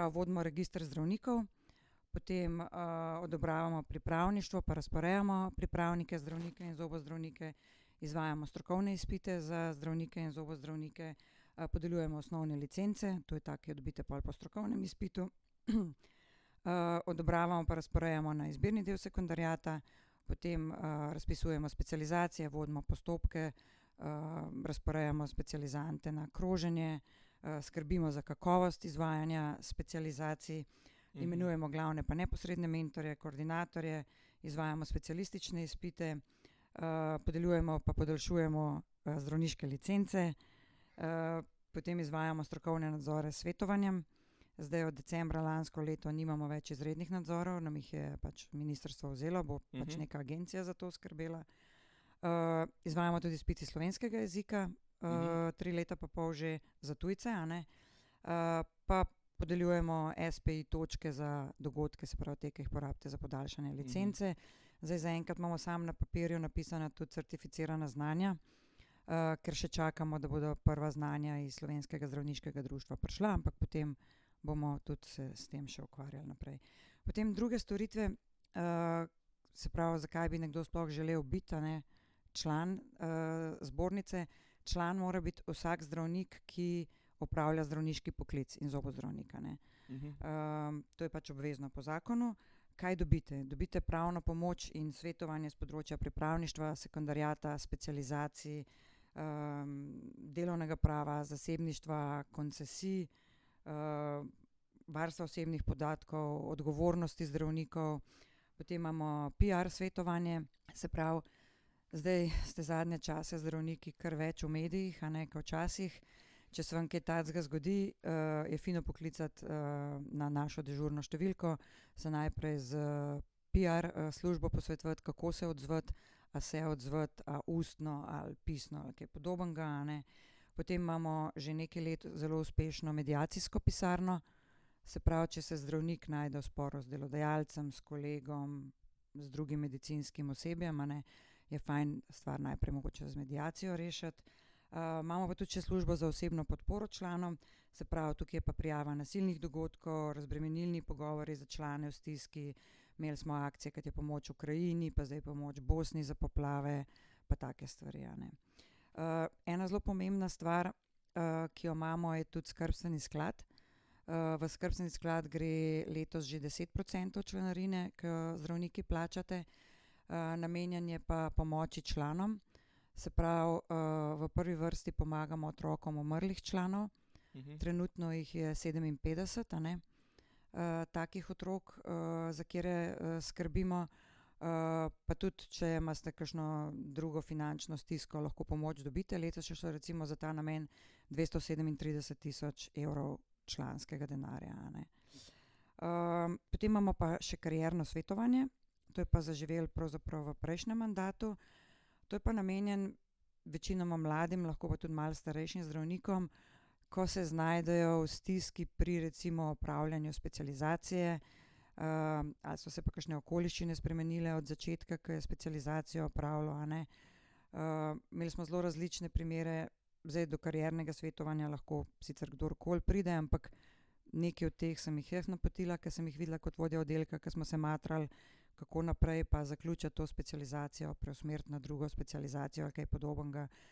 pravi, vodimo register zdravnikov, potem odobravamo pripravništvo, pa razporejamo pripravnike, zdravnike in zobozdravnike, izvajamo strokovne izpite za zdravnike in zobozdravnike, podeljujemo osnovne licence, to je tako, ki jo dobite pol po strokovnem izpitu, odobravamo pa razporejamo na izbirni del sekundariata, potem razpisujemo specializacije, vodimo postopke, razporejamo specializante na kroženje, skrbimo za kakovost izvajanja specializacij, imenujemo glavne pa neposredne mentorje, koordinatorje, izvajamo specialistične izpite, podeljujemo pa podaljšujemo zdravniške licence, potem izvajamo strokovne nadzore s svetovanjem. Zdaj od decembra lansko leto nimamo več izrednih nadzorov, nam jih je pač ministrstvo vzelo, bo pač neka agencija za to skrbela. Izvajamo tudi izpit iz slovenskega jezika, 3 leta pa pol že za tujce, a ne. Pa podeljujemo SPI točke za dogodke, se pravi te, ki jih porabite za podaljšanje licence. Zdaj zaenkrat imamo samo na papirju napisana tudi certificirana znanja, ker še čakamo, da bodo prva znanja iz Slovenskega zdravniškega društva prišla, ampak potem bomo tudi se s tem še ukvarjali naprej. Potem druge storitve, se pravi, zakaj bi nekdo sploh želel biti, a ne, član zbornice. Član mora biti vsak zdravnik, ki opravlja zdravniški poklic in zobozdravnik, a ne. To je pač obvezno po zakonu. Kaj dobite? Dobite pravno pomoč in svetovanje s področja pripravništva, sekundariata, specializacij, delovnega prava, zasebništva, koncesij, varstva osebnih podatkov, odgovornosti zdravnikov. Potem imamo PR svetovanje, se pravi, zdaj ste zadnje čase zdravniki kar več v medijih, a ne, kot včasih. Če se vam kaj takega zgodi, je fino poklicati na našo dežurno številko, se najprej z PR službo posvetovati, kako se odzvati, a se odzvati, a ustno ali pisno ali kaj podobnega, a ne. Potem imamo že nekaj let zelo uspešno mediacijsko pisarno, se pravi, če se zdravnik najde v sporu z delodajalcem, s kolegom, z drugim medicinskim osebjem, a ne, je fajn stvar najprej mogoče z mediacijo rešiti. Imamo pa tudi še službo za osebno podporo članom, se pravi, tukaj je pa prijava nasilnih dogodkov, razbremenilni pogovori za člane v stiski, imeli smo akcije, kot je pomoč Ukrajini, pa zdaj pomoč Bosni za poplave, pa take stvari, a ne. Ena zelo pomembna stvar, ki jo imamo, je tudi skrbstveni sklad. V skrbstveni sklad gre letos že 10% članarine, ki jo zdravniki plačate, namenjen je pa pomoči članom. Se pravi, v prvi vrsti pomagamo otrokom umrlih članov, trenutno jih je 57, a ne, takih otrok, za katere skrbimo, pa tudi, če imate kakšno drugo finančno stisko, lahko pomoč dobite. Letos so recimo za ta namen 237 000 evrov članskega denarja, a ne. Potem imamo pa še karierno svetovanje, to je pa zaživelo pravzaprav v prejšnjem mandatu. To je pa namenjen večinoma mladim, lahko pa tudi malo starejšim zdravnikom, ko se znajdejo v stiski pri recimo opravljanju specializacije, ali so se pa kakšne okoliščine spremenile od začetka, ko je specializacijo opravljal, a ne. Imeli smo zelo različne primere, zdaj do kariernega svetovanja lahko sicer kdorkoli pride, ampak nekaj od teh sem jih jaz napotila, ker sem jih videla kot vodja oddelka, ker smo se matrali, kako naprej pa zaključiti to specializacijo, preusmeriti na drugo specializacijo ali kaj podobnega.